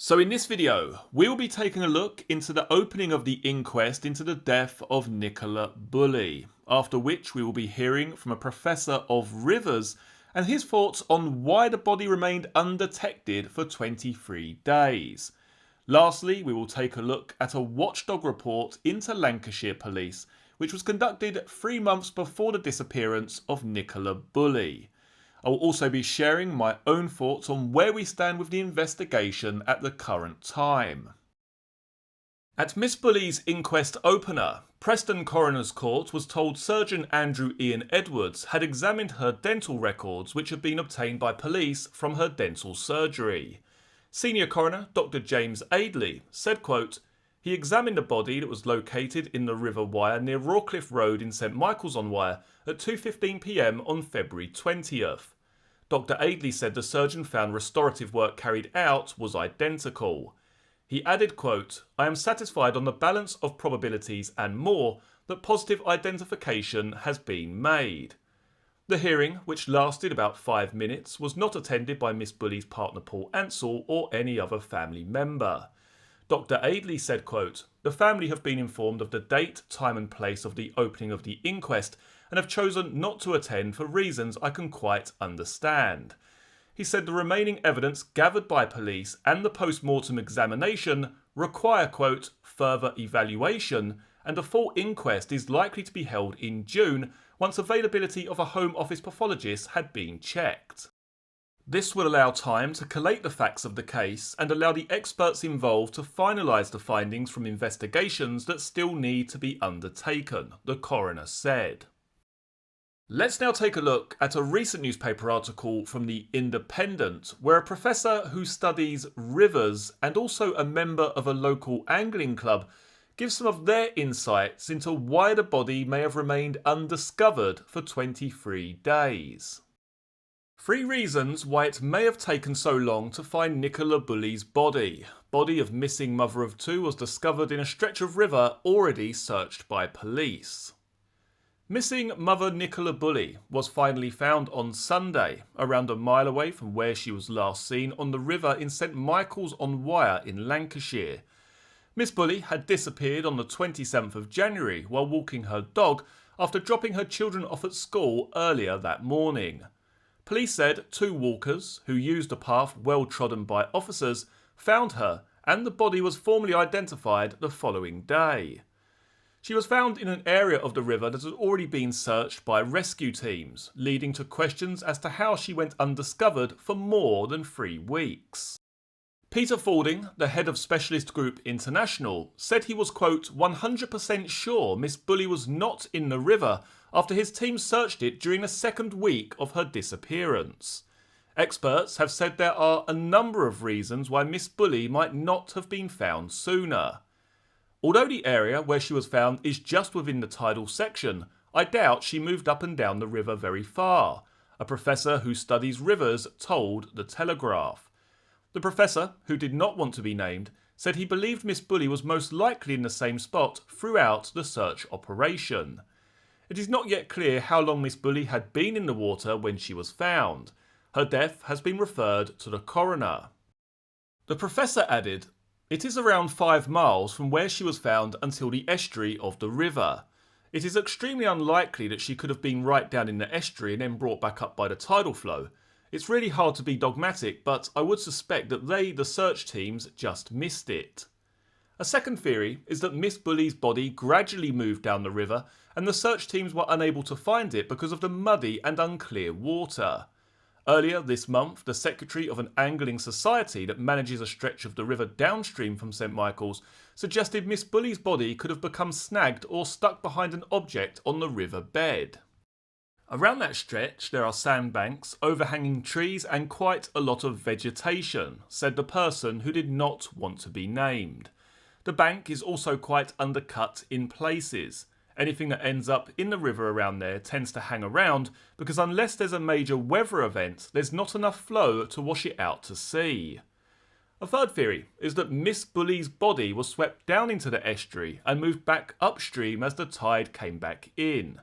So in this video, we will be taking a look into the opening of the inquest into the death of Nicola Bulley, after which we will be hearing from a professor of rivers and his thoughts on why the body remained undetected for 23 days. Lastly, we will take a look at a watchdog report into Lancashire Police, which was conducted 3 months before the disappearance of Nicola Bulley. I will also be sharing my own thoughts on where we stand with the investigation at the current time. At Miss Bulley's inquest opener, Preston Coroner's Court was told Surgeon Andrew Ian Edwards had examined her dental records which had been obtained by police from her dental surgery. Senior Coroner Dr James Aidley said, quote, "He examined a body that was located in the River Wyre near Rawcliffe Road in St Michael's-on-Wyre at 2:15 p.m. on February 20th. Dr Aidley said the surgeon found restorative work carried out was identical. He added, quote, "I am satisfied on the balance of probabilities and more that positive identification has been made." The hearing, which lasted about 5 minutes, was not attended by Miss Bulley's partner Paul Ansell or any other family member. Dr Aidley said, quote, "The family have been informed of the date, time and place of the opening of the inquest and have chosen not to attend for reasons I can quite understand." He said the remaining evidence gathered by police and the post-mortem examination require, quote, "further evaluation, and a full inquest is likely to be held in June once availability of a Home Office pathologist had been checked." This will allow time to collate the facts of the case and allow the experts involved to finalise the findings from investigations that still need to be undertaken, the coroner said. Let's now take a look at a recent newspaper article from The Independent, where a professor who studies rivers and also a member of a local angling club gives some of their insights into why the body may have remained undiscovered for 23 days. 3 reasons why it may have taken so long to find Nicola Bulley's body. Body of missing mother of 2 was discovered in a stretch of river already searched by police. Missing mother Nicola Bulley was finally found on Sunday, around a mile away from where she was last seen on the river in St Michael's-on-Wyre in Lancashire. Miss Bulley had disappeared on the 27th of January while walking her dog after dropping her children off at school earlier that morning. Police said 2 walkers, who used a path well trodden by officers, found her and the body was formally identified the following day. She was found in an area of the river that had already been searched by rescue teams, leading to questions as to how she went undiscovered for more than 3 weeks. Peter Fording, the head of Specialist Group International, said he was, quote, 100% sure Miss Bulley was not in the river after his team searched it during the 2nd week of her disappearance. Experts have said there are a number of reasons why Miss Bulley might not have been found sooner. Although the area where she was found is just within the tidal section, I doubt she moved up and down the river very far, a professor who studies rivers told The Telegraph. The professor, who did not want to be named, said he believed Miss Bulley was most likely in the same spot throughout the search operation. It is not yet clear how long Miss Bulley had been in the water when she was found. Her death has been referred to the coroner. The professor added, "It is around 5 miles from where she was found until the estuary of the river. It is extremely unlikely that she could have been right down in the estuary and then brought back up by the tidal flow. It's really hard to be dogmatic, but I would suspect that the search teams, just missed it." A second theory is that Miss Bulley's body gradually moved down the river and the search teams were unable to find it because of the muddy and unclear water. Earlier this month, the secretary of an angling society that manages a stretch of the river downstream from St Michael's suggested Miss Bulley's body could have become snagged or stuck behind an object on the river bed. Around that stretch there are sandbanks, overhanging trees and quite a lot of vegetation, said the person who did not want to be named. The bank is also quite undercut in places. Anything that ends up in the river around there tends to hang around because unless there's a major weather event, there's not enough flow to wash it out to sea. A third theory is that Miss Bulley's body was swept down into the estuary and moved back upstream as the tide came back in.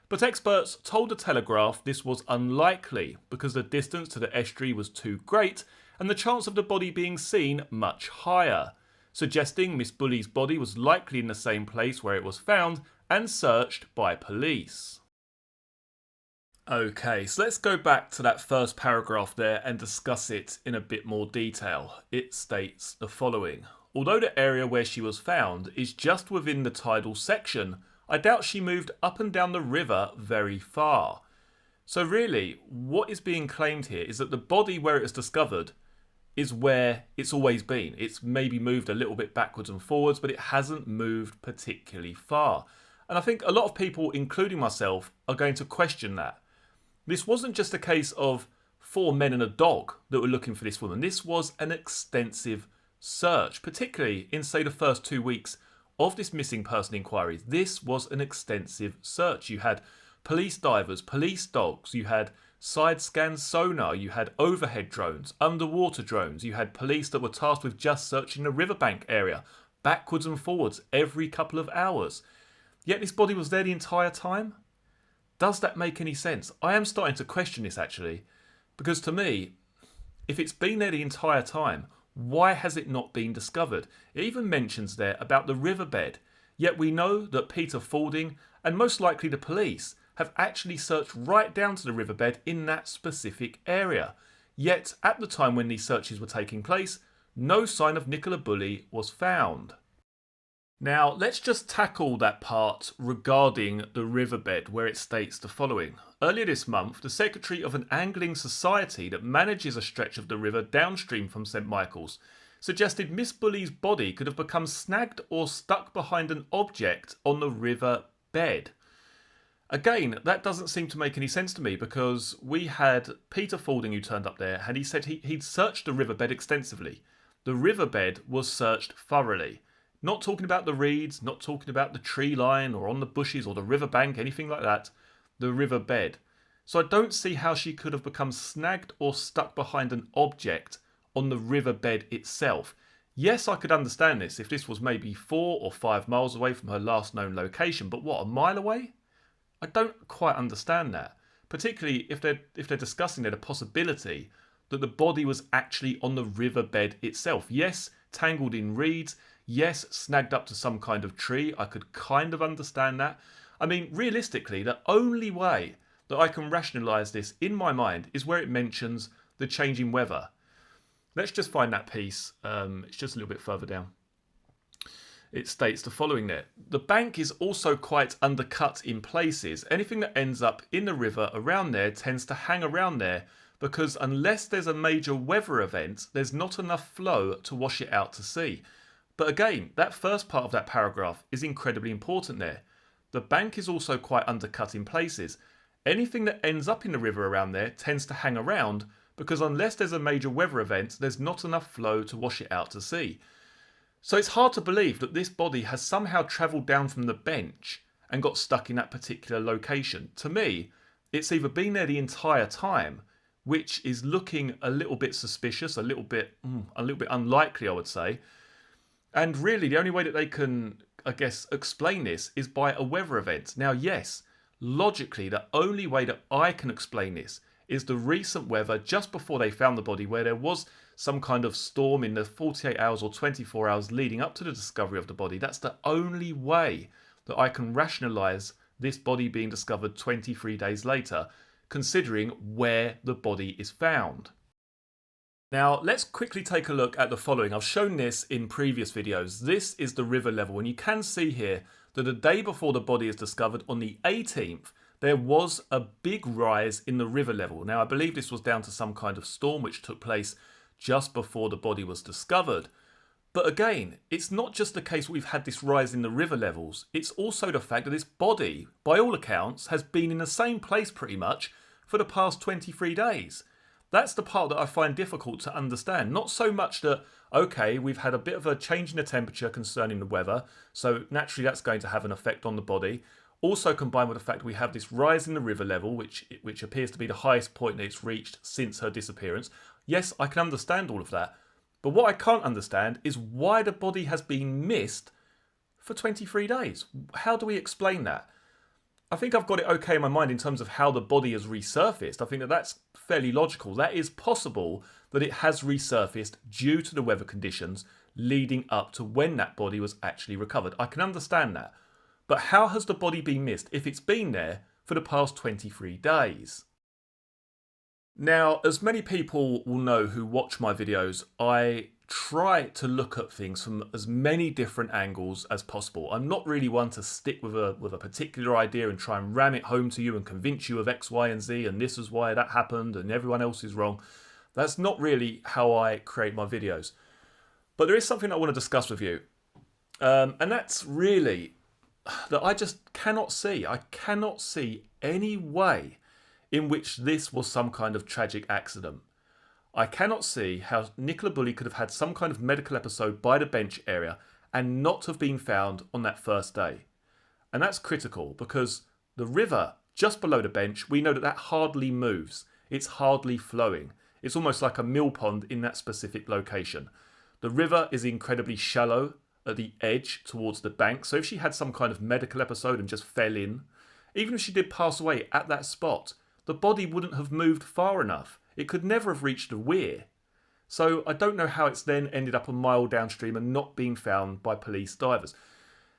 But experts told the Telegraph this was unlikely because the distance to the estuary was too great and the chance of the body being seen much higher, suggesting Miss Bulley's body was likely in the same place where it was found and searched by police. Okay, so let's go back to that first paragraph there and discuss it in a bit more detail. It states the following. Although the area where she was found is just within the tidal section, I doubt she moved up and down the river very far. So really, what is being claimed here is that the body where it is discovered is where it's always been. It's maybe moved a little bit backwards and forwards, but it hasn't moved particularly far. And I think a lot of people, including myself, are going to question that. This wasn't just a case of 4 men and a dog that were looking for this woman. This was an extensive search, particularly in, say, the first 2 weeks of this missing person inquiry. This was an extensive search. You had police divers, police dogs, you had side scan sonar, you had overhead drones, underwater drones, you had police that were tasked with just searching the riverbank area, backwards and forwards every couple of hours. Yet this body was there the entire time? Does that make any sense? I am starting to question this actually, because to me, if it's been there the entire time, why has it not been discovered? It even mentions there about the riverbed, yet we know that Peter Fording and most likely the police have actually searched right down to the riverbed in that specific area. Yet at the time when these searches were taking place, no sign of Nicola Bulley was found. Now, let's just tackle that part regarding the riverbed where it states the following. Earlier this month, the secretary of an angling society that manages a stretch of the river downstream from St Michael's suggested Miss Bulley's body could have become snagged or stuck behind an object on the river bed. Again, that doesn't seem to make any sense to me because we had Peter Fording who turned up there and he said he'd searched the riverbed extensively. The riverbed was searched thoroughly. Not talking about the reeds, not talking about the tree line or on the bushes or the riverbank, anything like that. The riverbed. So I don't see how she could have become snagged or stuck behind an object on the riverbed itself. Yes, I could understand this if this was maybe 4 or 5 miles away from her last known location, but what, a mile away? I don't quite understand that, particularly if they're discussing the possibility that the body was actually on the riverbed itself. Yes, tangled in reeds. Yes, snagged up to some kind of tree. I could kind of understand that. I mean, realistically, the only way that I can rationalise this in my mind is where it mentions the changing weather. Let's just find that piece. It's just a little bit further down. It states the following there. The bank is also quite undercut in places. Anything that ends up in the river around there tends to hang around there because unless there's a major weather event, there's not enough flow to wash it out to sea. But again, that first part of that paragraph is incredibly important there. The bank is also quite undercut in places. Anything that ends up in the river around there tends to hang around because unless there's a major weather event, there's not enough flow to wash it out to sea. So it's hard to believe that this body has somehow travelled down from the bench and got stuck in that particular location. To me, it's either been there the entire time, which is looking a little bit suspicious, a little bit unlikely, I would say. And really, the only way that they can, I guess, explain this is by a weather event. Now, yes, logically, the only way that I can explain this is the recent weather just before they found the body, where there was some kind of storm in the 48 hours or 24 hours leading up to the discovery of the body. That's the only way that I can rationalise this body being discovered 23 days later, considering where the body is found. Now, let's quickly take a look at the following. I've shown this in previous videos. This is the river level, and you can see here that the day before the body is discovered, on the 18th, there was a big rise in the river level. Now, I believe this was down to some kind of storm which took place just before the body was discovered. But again, it's not just the case we've had this rise in the river levels. It's also the fact that this body, by all accounts, has been in the same place pretty much for the past 23 days. That's the part that I find difficult to understand. Not so much that, okay, we've had a bit of a change in the temperature concerning the weather, so naturally that's going to have an effect on the body. Also combined with the fact that we have this rise in the river level, which appears to be the highest point that it's reached since her disappearance. Yes, I can understand all of that. But what I can't understand is why the body has been missed for 23 days. How do we explain that? I think I've got it okay in my mind in terms of how the body has resurfaced. I think that that's fairly logical. That is possible that it has resurfaced due to the weather conditions leading up to when that body was actually recovered. I can understand that. But how has the body been missed if it's been there for the past 23 days? Now, as many people will know who watch my videos, I try to look at things from as many different angles as possible. I'm not really one to stick with a particular idea and try and ram it home to you and convince you of X, Y, and Z, and this is why that happened and everyone else is wrong. That's not really how I create my videos. But there is something I want to discuss with you. And that's really that I just cannot see. I cannot see any way in which this was some kind of tragic accident. I cannot see how Nicola Bulley could have had some kind of medical episode by the bench area and not have been found on that first day. And that's critical because the river just below the bench, we know that that hardly moves. It's hardly flowing. It's almost like a mill pond in that specific location. The river is incredibly shallow at the edge towards the bank. So if she had some kind of medical episode and just fell in, even if she did pass away at that spot, the body wouldn't have moved far enough. It could never have reached the weir. So I don't know how it's then ended up a mile downstream and not being found by police divers.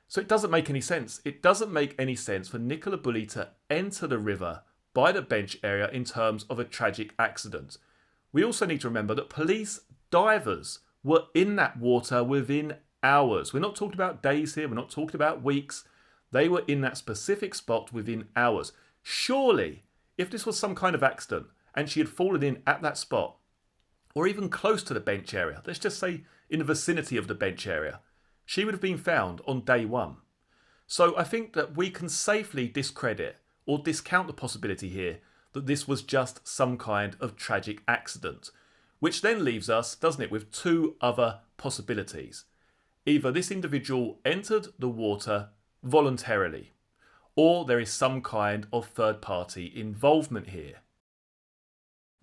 So it doesn't make any sense. It doesn't make any sense for Nicola Bulley to enter the river by the bench area in terms of a tragic accident. We also need to remember that police divers were in that water within hours. We're not talking about days here. We're not talking about weeks. They were in that specific spot within hours. Surely, if this was some kind of accident and she had fallen in at that spot, or even close to the bench area, let's just say in the vicinity of the bench area, she would have been found on day one. So I think that we can safely discredit or discount the possibility here that this was just some kind of tragic accident, which then leaves us, doesn't it, with two other possibilities. Either this individual entered the water voluntarily, or there is some kind of third-party involvement here.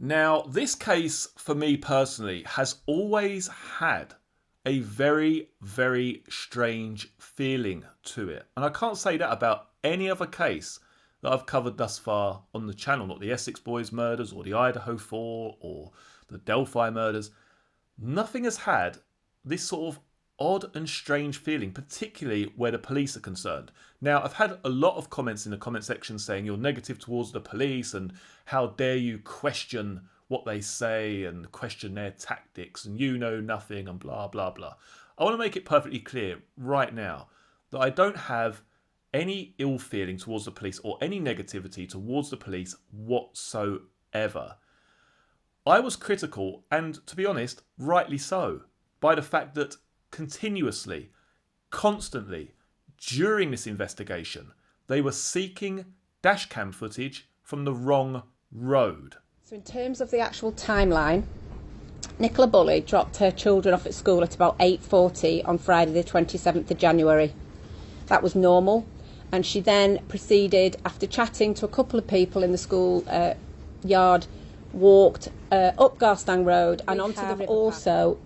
Now, this case, for me personally, has always had a very, very strange feeling to it. And I can't say that about any other case that I've covered thus far on the channel, not the Essex Boys murders or the Idaho 4 or the Delphi murders. Nothing has had this sort of odd and strange feeling, particularly where the police are concerned. Now, I've had a lot of comments in the comment section saying you're negative towards the police and how dare you question what they say and question their tactics and you know nothing and blah, blah, blah. I want to make it perfectly clear right now that I don't have any ill feeling towards the police or any negativity towards the police whatsoever. I was critical, and to be honest, rightly so, by the fact that continuously, constantly, during this investigation, they were seeking dashcam footage from the wrong road. So in terms of the actual timeline, Nicola Bulley dropped her children off at school at about 8:40 on Friday the 27th of January. That was normal, and she then proceeded, after chatting to a couple of people in the school yard, walked up Garstang Road and onto the river. Also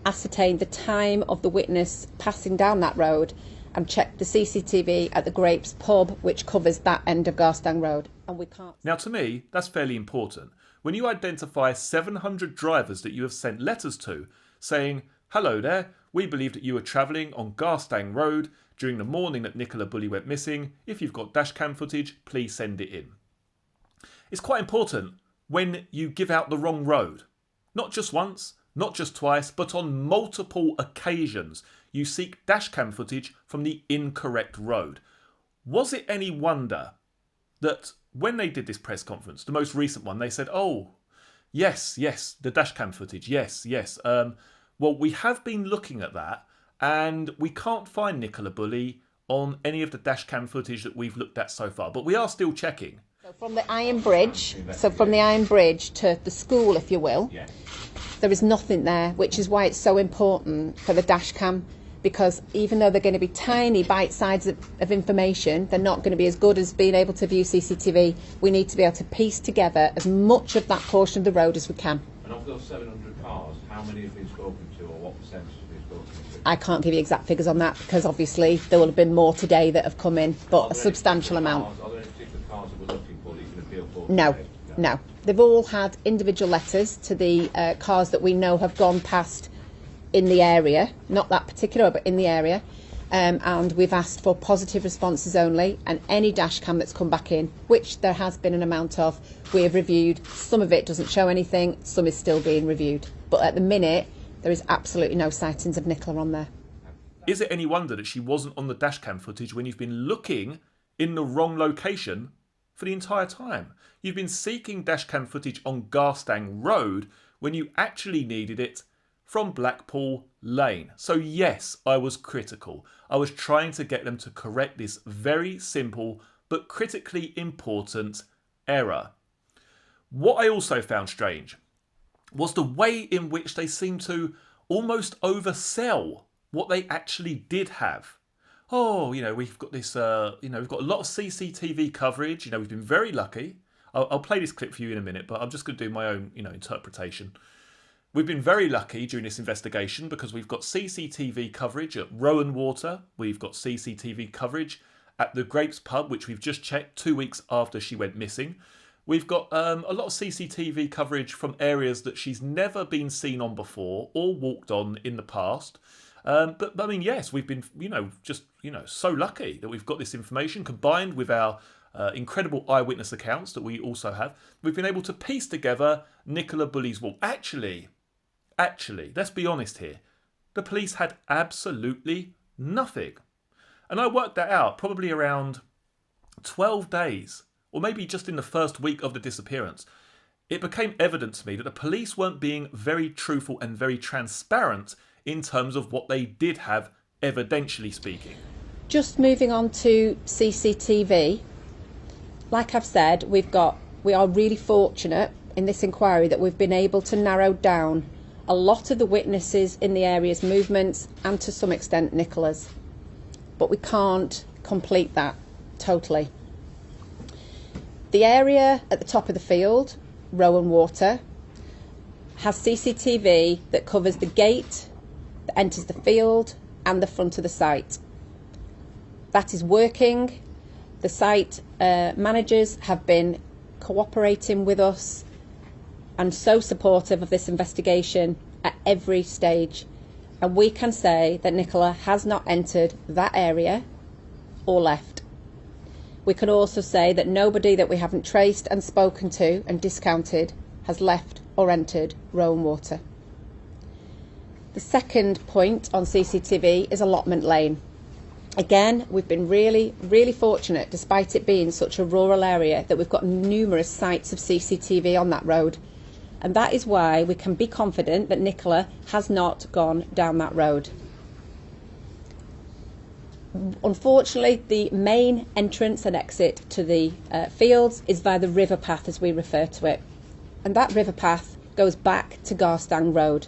ascertained the time of the witness passing down that road and checked the CCTV at the Grapes pub, which covers that end of Garstang Road. And we can't. Now, to me, that's fairly important. When you identify 700 drivers that you have sent letters to saying, hello there, we believe that you were travelling on Garstang Road during the morning that Nicola Bulley went missing. If you've got dashcam footage, please send it in. It's quite important when you give out the wrong road. Not just once, not just twice, but on multiple occasions, you seek dashcam footage from the incorrect road. Was it any wonder that when they did this press conference, the most recent one, they said, oh, yes, the dashcam footage, yes. Well, we have been looking at that and we can't find Nicola Bulley on any of the dashcam footage that we've looked at so far, but we are still checking. So from the Iron Bridge, to the school, if you will, there is nothing there, which is why it's so important for the dashcam, because even though they're going to be tiny bite sizes of information, they're not going to be as good as being able to view CCTV. We need to be able to piece together as much of that portion of the road as we can. And of those 700 cars, how many have been spoken to, or what percentage have been spoken to? I can't give you exact figures on that, because obviously there will have been more today that have come in, but a substantial amount. Are there any particular cars that we're looking for that you can appeal for? No. They've all had individual letters to the cars that we know have gone past in the area, not that particular, but in the area. And we've asked for positive responses only, and any dash cam that's come back in, which there has been an amount of, we have reviewed. Some of it doesn't show anything, some is still being reviewed. But at the minute, there is absolutely no sightings of Nicola on there. Is it any wonder that she wasn't on the dashcam footage when you've been looking in the wrong location for the entire time? You've been seeking dashcam footage on Garstang Road when you actually needed it from Blackpool Lane. So yes, I was critical. I was trying to get them to correct this very simple but critically important error. What I also found strange was the way in which they seemed to almost oversell what they actually did have. Oh, we've got this, we've got a lot of CCTV coverage. We've been very lucky. I'll play this clip for you in a minute, but I'm just going to do my own, interpretation. We've been very lucky during this investigation because we've got CCTV coverage at Rowan Water. We've got CCTV coverage at the Grapes pub, which we've just checked 2 weeks after she went missing. We've got a lot of CCTV coverage from areas that she's never been seen on before or walked on in the past. But I mean, yes, we've been, so lucky that we've got this information combined with our incredible eyewitness accounts that we also have. We've been able to piece together Nicola Bulley's walk. Actually, let's be honest here. The police had absolutely nothing. And I worked that out probably around 12 days, or maybe just in the first week of the disappearance. It became evident to me that the police weren't being very truthful and very transparent in terms of what they did have, evidentially speaking. Just moving on to CCTV, like I've said, we are really fortunate in this inquiry that we've been able to narrow down a lot of the witnesses in the area's movements and to some extent Nicola's. But we can't complete that totally. The area at the top of the field, Rowan Water, has CCTV that covers the gate that enters the field and the front of the site. That is working. The site managers have been cooperating with us and so supportive of this investigation at every stage. And we can say that Nicola has not entered that area or left. We can also say that nobody that we haven't traced and spoken to and discounted has left or entered Rowan Water. The second point on CCTV is Allotment Lane. Again, we've been really, really fortunate, despite it being such a rural area, that we've got numerous sites of CCTV on that road. And that is why we can be confident that Nicola has not gone down that road. Unfortunately, the main entrance and exit to the fields is via the river path, as we refer to it. And that river path goes back to Garstang Road.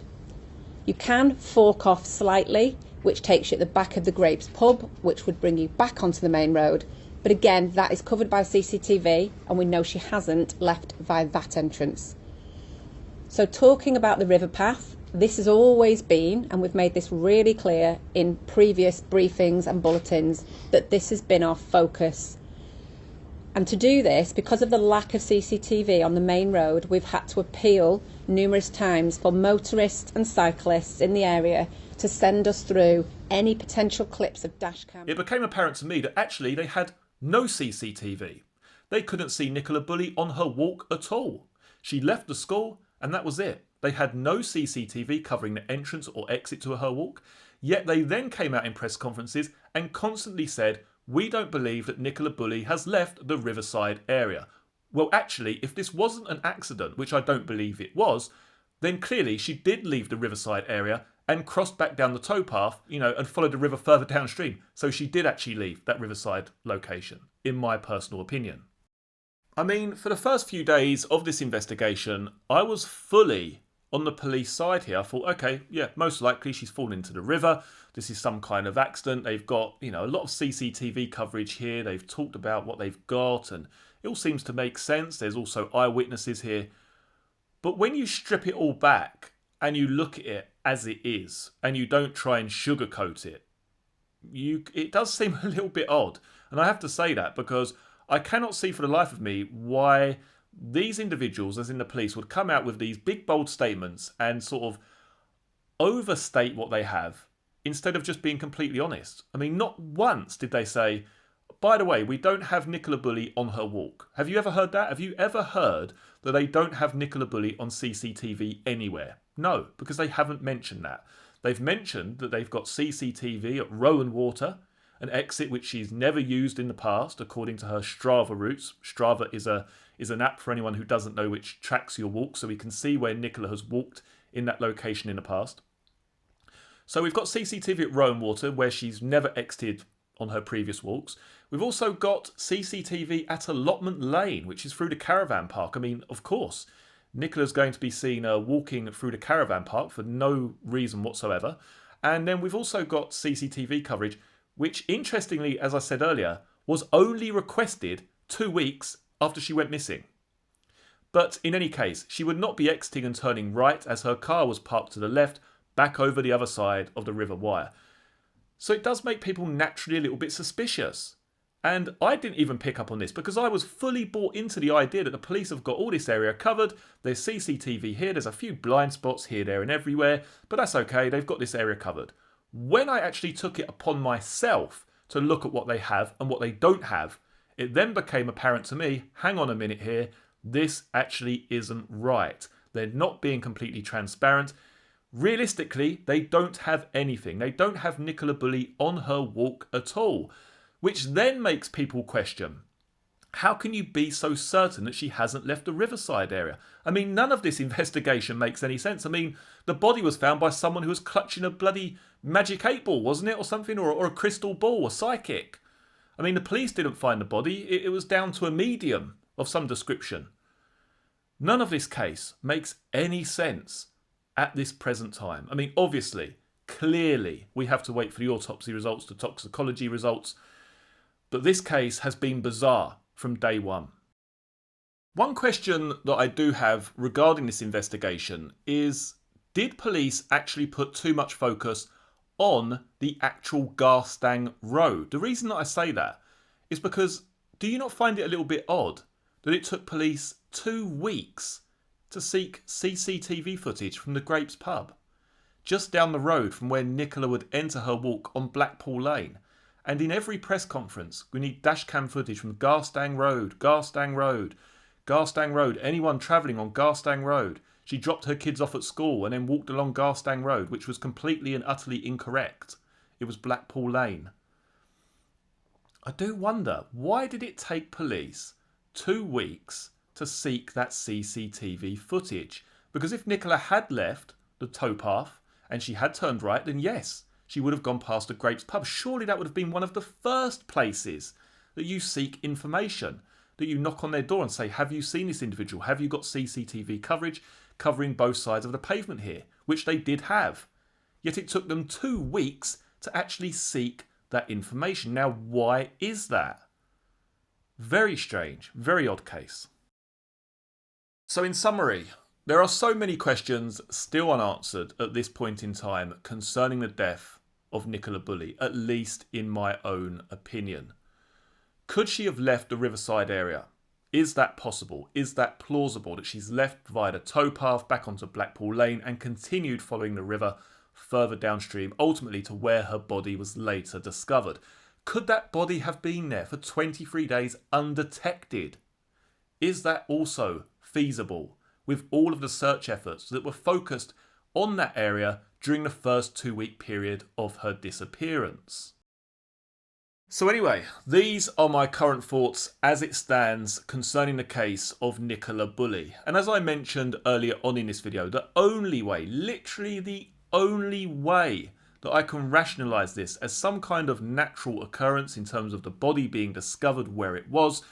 You can fork off slightly, which takes you at the back of the Grapes pub, which would bring you back onto the main road. But again, that is covered by CCTV, and we know she hasn't left via that entrance. So talking about the river path, this has always been, and we've made this really clear in previous briefings and bulletins, that this has been our focus. And to do this, because of the lack of CCTV on the main road, we've had to appeal numerous times for motorists and cyclists in the area to send us through any potential clips of dashcam. It became apparent to me that actually they had no CCTV. They couldn't see Nicola Bulley on her walk at all. She left the school and that was it. They had no CCTV covering the entrance or exit to her walk, yet they then came out in press conferences and constantly said, "We don't believe that Nicola Bulley has left the Riverside area." Well, actually, if this wasn't an accident, which I don't believe it was, then clearly she did leave the Riverside area and crossed back down the towpath, and followed the river further downstream. So she did actually leave that Riverside location, in my personal opinion. I mean, for the first few days of this investigation, I was fully on the police side here. I thought, okay, yeah, most likely she's fallen into the river. This is some kind of accident. They've got, a lot of CCTV coverage here. They've talked about what they've got and it all seems to make sense. There's also eyewitnesses here. But when you strip it all back and you look at it as it is and you don't try and sugarcoat it, it does seem a little bit odd. And I have to say that because I cannot see for the life of me why these individuals, as in the police, would come out with these big bold statements and sort of overstate what they have instead of just being completely honest. I mean, not once did they say, by the way, we don't have Nicola Bulley on her walk. Have you ever heard that? Have you ever heard that they don't have Nicola Bulley on CCTV anywhere? No, because they haven't mentioned that. They've mentioned that they've got CCTV at Rowan Water, an exit which she's never used in the past, according to her Strava routes. Strava is an app for anyone who doesn't know, which tracks your walk, so we can see where Nicola has walked in that location in the past. So we've got CCTV at Rowan Water, where she's never exited on her previous walks. We've also got CCTV at Allotment Lane, which is through the caravan park. I mean, of course, Nicola's going to be seen walking through the caravan park for no reason whatsoever. And then we've also got CCTV coverage, which, interestingly, as I said earlier, was only requested 2 weeks after she went missing. But in any case, she would not be exiting and turning right, as her car was parked to the left, back over the other side of the River Wyre. So it does make people naturally a little bit suspicious. And I didn't even pick up on this because I was fully bought into the idea that the police have got all this area covered. There's CCTV here, there's a few blind spots here, there and everywhere, but that's okay, they've got this area covered. When I actually took it upon myself to look at what they have and what they don't have, it then became apparent to me, hang on a minute here, this actually isn't right. They're not being completely transparent. Realistically, they don't have anything. They don't have Nicola Bulley on her walk at all, which then makes people question, how can you be so certain that she hasn't left the Riverside area? I mean, none of this investigation makes any sense. I mean, the body was found by someone who was clutching a bloody magic 8-ball, wasn't it? Or something, or a crystal ball, a psychic. I mean, the police didn't find the body. It was down to a medium of some description. None of this case makes any sense at this present time. I mean, obviously, clearly, we have to wait for the autopsy results, the toxicology results, but this case has been bizarre from day one. One question that I do have regarding this investigation is, did police actually put too much focus on the actual Garstang Road? The reason that I say that is because, do you not find it a little bit odd that it took police 2 weeks to seek CCTV footage from the Grapes pub, just down the road from where Nicola would enter her walk on Blackpool Lane? And in every press conference, we need dashcam footage from Garstang Road, Garstang Road, Garstang Road, anyone travelling on Garstang Road. She dropped her kids off at school and then walked along Garstang Road, which was completely and utterly incorrect. It was Blackpool Lane. I do wonder, why did it take police 2 weeks to seek that CCTV footage? Because if Nicola had left the towpath and she had turned right, then yes, she would have gone past the Grapes pub. Surely that would have been one of the first places that you seek information, that you knock on their door and say, have you seen this individual? Have you got CCTV coverage covering both sides of the pavement here? Which they did have. Yet it took them 2 weeks to actually seek that information. Now, why is that? Very strange, very odd case. So in summary, there are so many questions still unanswered at this point in time concerning the death of Nicola Bulley, at least in my own opinion. Could she have left the Riverside area? Is that possible? Is that plausible that she's left via the towpath back onto Blackpool Lane and continued following the river further downstream, ultimately to where her body was later discovered? Could that body have been there for 23 days undetected? Is that also feasible, with all of the search efforts that were focused on that area during the first 2-week period of her disappearance? So anyway, these are my current thoughts as it stands concerning the case of Nicola Bulley. And as I mentioned earlier on in this video, the only way, literally the only way that I can rationalise this as some kind of natural occurrence in terms of the body being discovered where it was,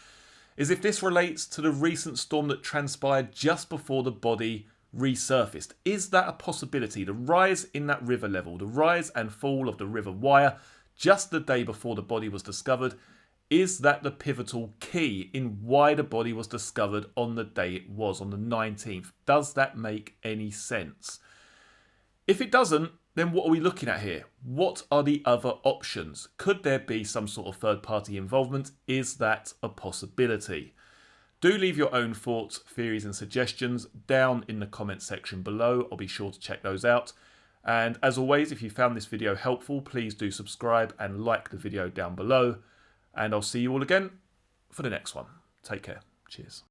is if this relates to the recent storm that transpired just before the body resurfaced. Is that a possibility? The rise in that river level, the rise and fall of the River Wyre just the day before the body was discovered, is that the pivotal key in why the body was discovered on the day it was, on the 19th? Does that make any sense? If it doesn't, then what are we looking at here? What are the other options? Could there be some sort of third-party involvement? Is that a possibility? Do leave your own thoughts, theories and suggestions down in the comment section below. I'll be sure to check those out. And as always, if you found this video helpful, please do subscribe and like the video down below. And I'll see you all again for the next one. Take care. Cheers.